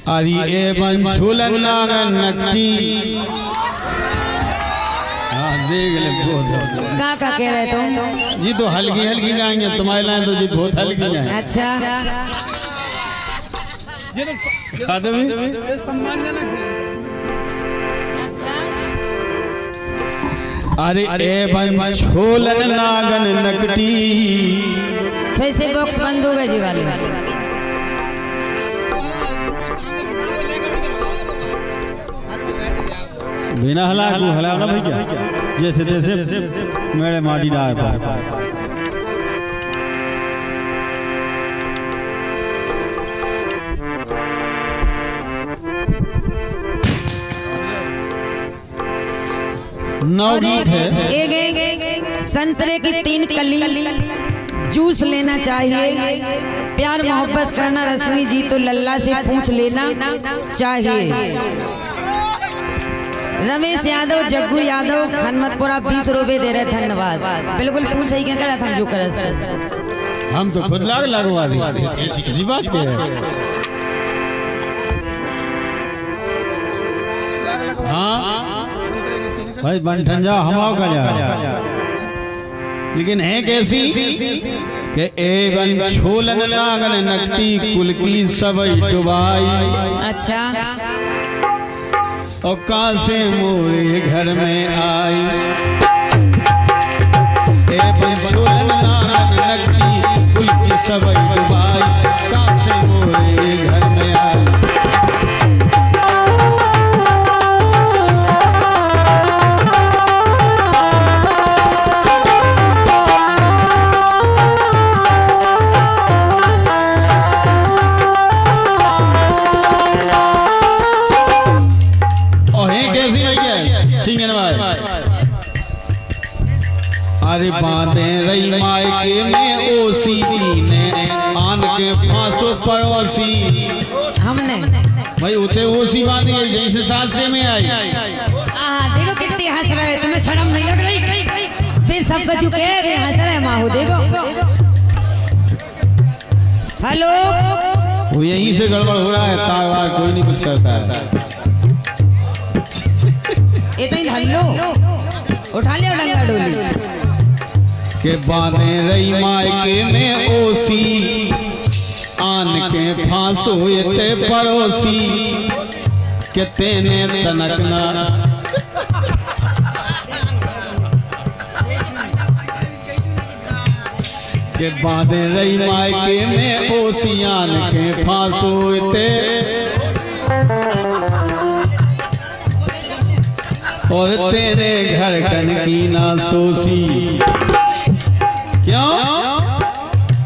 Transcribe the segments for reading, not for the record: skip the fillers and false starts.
अरे ए बन झूलन नागन नकटी। हाँ देख ले बहुत का कह रहे तुम जी, तो हल्की हल्की गाएंगे तुम्हारे लाइन तो जी बहुत हल्की गाएंगे। अच्छा सम्मानजनक है। अरे ए बन झूलन नागन नकटी। फिर से बॉक्स बंद हो गए जी वाले। बिना हला को हला ना भैया, जैसे तैसे मेरे माटी डाल पाए। एक संतरे की 3 कली जूस लेना चाहिए। प्यार मोहब्बत करना रश्मि जी तो लल्ला से पूछ लेना चाहिए। रमेश यादव, जग्गू यादव, हनुमतपुरा 20 रुपए दे रहे, धन्यवाद। बिल्कुल पूछ ही क्या करा था जो कर, हम तो खुद लगवा दी, ऐसी किसी बात के है। हाँ भाई बंठन जा हमाओ का जा, लेकिन है कैसी कि ए बन झूलन नागन नकटी कुल की सबई डुबाई। अच्छा और कहाँ से मोरे घर में आई। ए बन झूलन नागन नकटी कुल की सबई डुबाई, कहाँ से मोरे घर में आई। अरे बांधे रही मायके में ओसी ने आन के फांसो पड़ोसी। हमने भाई उते ओसी बांध गई जैसे सासे में आई। देखो कितनी हंस रहे, तुम्हें शर्म नहीं लग रही? फिर सब कछु कह रहे हंस रहे माहू, देखो। हेलो, वो यहीं से गड़बड़ हो रहा है, तार वार कोई नहीं कुछ करता है। ये तो इन लो उठा लिया डंगा डोली के बांधे रही मायके में ओसी आन के फांसो ते पड़ोसी के तेने तनकना। के बांधे रही मायके में ओसी आन के फांसो ते और तेरे घर कन की ना सोसी। क्यों?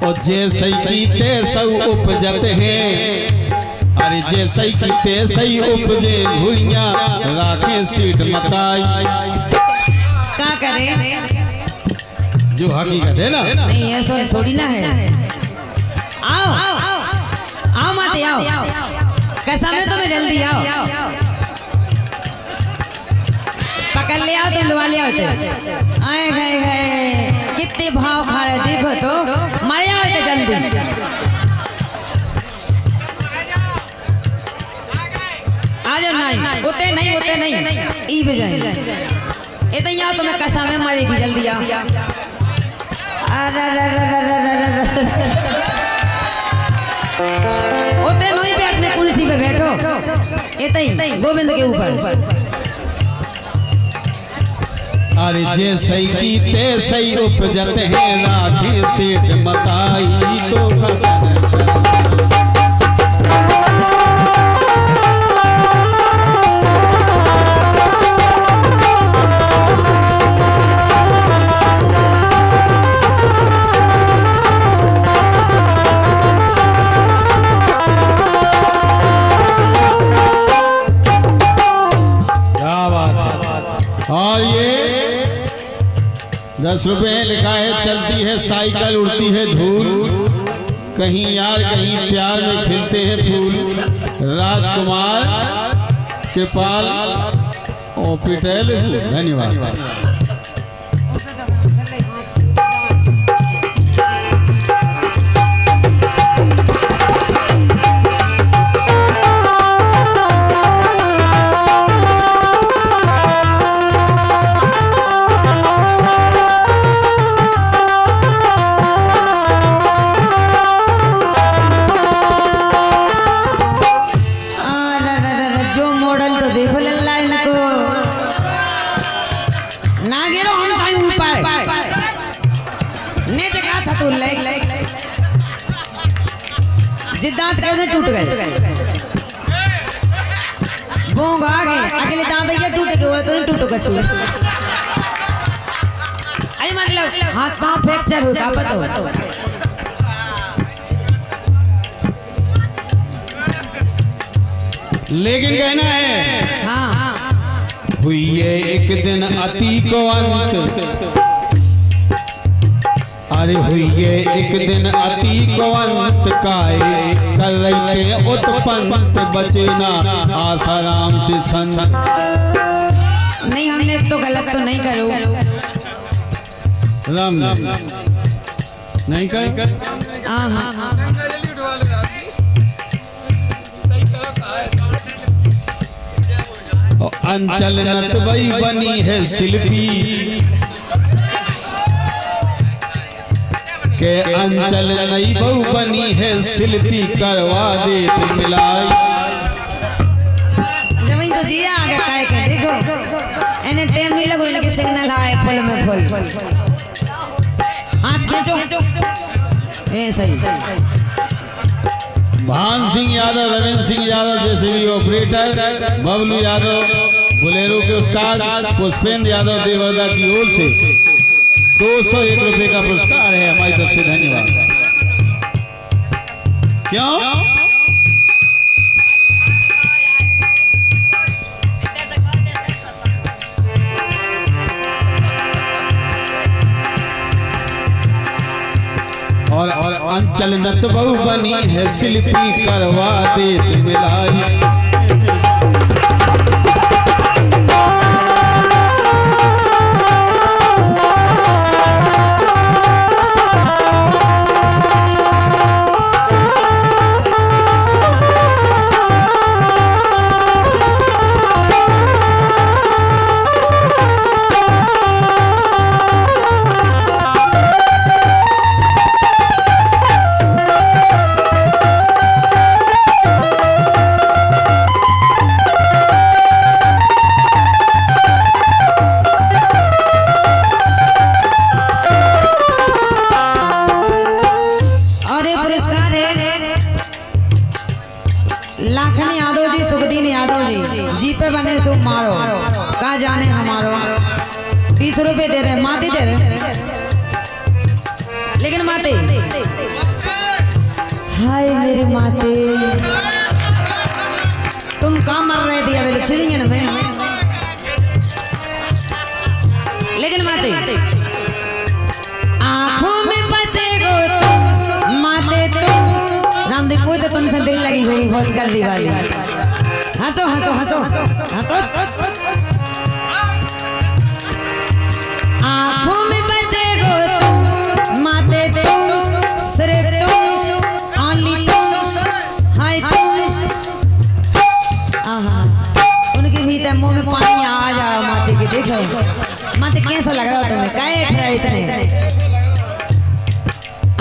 और जैसे कीते सब उपजत हैं। अरे जैसे कीते सही उपजे घुड़िया राखे सीट मताई। क्या करें? जो हकीकत है ना, नहीं ऐसा थोड़ी ना है। आओ आओ माते आओ, कैसा में तुम्हें जल्दी आओ, पकड़ ले आओ, तुम लुआ ले आओ। आए गए कितने भाव खा रहे, देखो तो मरे आओ तो जल्दी। आ जाओ, नहीं होते नहीं ई बजाए इतना यहाँ तुम्हें कसा में मरेगी, जल्दी आओ। होते नहीं पे अपने कुर्सी पे बैठो, इतना ही गोविंद के ऊपर। अरे जे सही कीते सही उपजत है राखे सेठ मताई। तो क्या बात है। और ये 10 रुपए लिखा है, चलती है साइकिल उड़ती है धूल, कहीं यार कहीं प्यार में खिलते हैं फूल। राजकुमार कृपाल और पटेल, धन्यवाद। दांत कैसे टूट गए? बोंग आ गए, अगले दांत ये टूटे के हुए तो नहीं टूटो कछु। अरे मतलब हाथ पांव फ्रैक्चर होता पता हो। लेकिन कहना है हाँ हुई है एक दिन अति को अंत, अरे हुई है एक दिन अति को अंत काए कर रही उत्पन्न बचे ना आसाराम से संत। नहीं हमने तो गलत तो नहीं करो राम नहीं कर हाँ हाँ अंचल नतवई बनी है शिल्पी के अंचल नई बहु बनी है शिल्पी करवा दे मिलाई। जमीन तो जिया आगे काय के देखो एने टाइम नहीं लगो इनके सिग्नल आए फुल में फुल हाथ खींचो ए सही। भान सिंह यादव, रविंद्र सिंह यादव जैसे भी ऑपरेटर, बबलू यादव बोलेरो के उस्ताद, पुष्पेंद्र यादव देवरदा की ओर से 201 रुपए का पुरस्कार है हमारी तरफ से। धन्यवाद। क्यों और अंचल नत बहु बनी है शिल्पी करवा दे मिलाई। लाखन यादव जी, सुखदीन यादव जी, जी पे बने सो मारो का जाने हमारो 30 रुपए दे रहे, माते दे रहे। लेकिन माते हाय मेरी माते तुम कहाँ मर रहे थे अभी छिड़ियन में। लेकिन माते आंखों में बते गो तुम माते तुम रामदेव को तो तुमसे दिल लगी हुई बहुत कर दी वाली। हंसो हंसो हंसो हंसो। आंखों में बते गो तुम माते तुम सिर्फ तुम ओनली तुम हाय तुम। आहा उनके भीतर मुंह में पानी आ जाओ माते के। देखो माते कैसा लग रहा हो तुम्हें, काहे ठहरा इतने।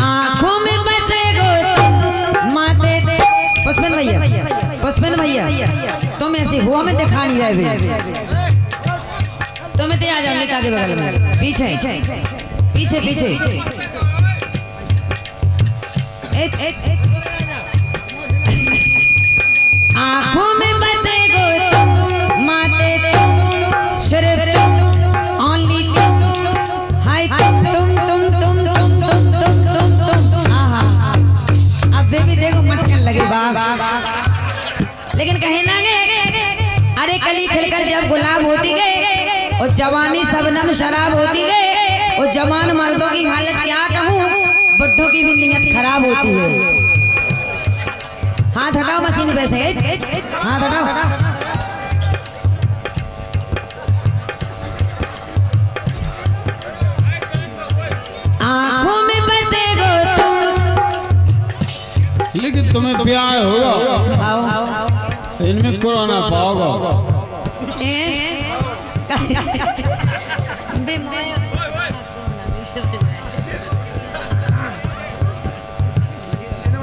आंखों में बते गो तुम माते पुष्पेंद्र भैया, पुष्पेंद्र भैया तुम ऐसे हुआ में दिखा नहीं रहे। तुम्हें ते आ जाओ नेता के बगल में, पीछे पीछे पीछे। आंखों में बते गो तुम माते तुम सिर्फ तुम ओनली तुम हाय तुम तुम तुम तुम तुम तुम तुम तुम तुम। आहा अब बेबी देखो मटकन लगे बाप। लेकिन कहे ना गए अरे कली खिलकर जब गुलाब होती गए और जवानी सबनम शराब होती गए और जवान मर्दों की हालत क्या कहूँ, बुड्ढों की भी नीयत खराब होती है। हाथ हटाओ मशीन पे से, हाथ हटाओ। आंखों में बते गो तुम। लेकिन तुम्हें प्यार होगा इनमें कोरोना पाओगा।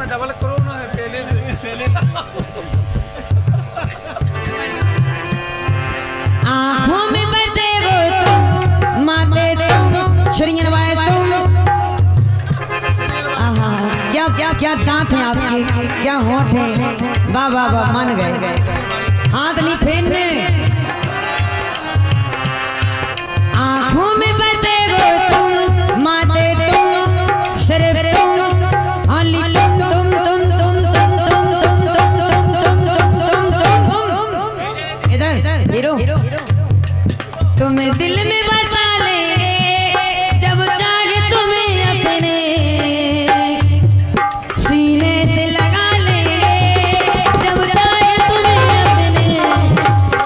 डबल कोरोना है पहले से। आंखों में बते गो तुम माते तुम श्रीयन वाय तुम क्या क्या दांत हैं आपके, क्या होंठ हैं, वाह वाह वाह, मान गए। हाथ नहीं फेरने, आंखों में बते गो तुम, माते तुम, सिर्फ तुम, ओनली तुम तुम तुम तुम तुम तुम तुम तुम तुम तुम तुम। इधर हीरो, तुम्हें दिल में बता लेंगे जब चाहे तुम्हें अपने सीने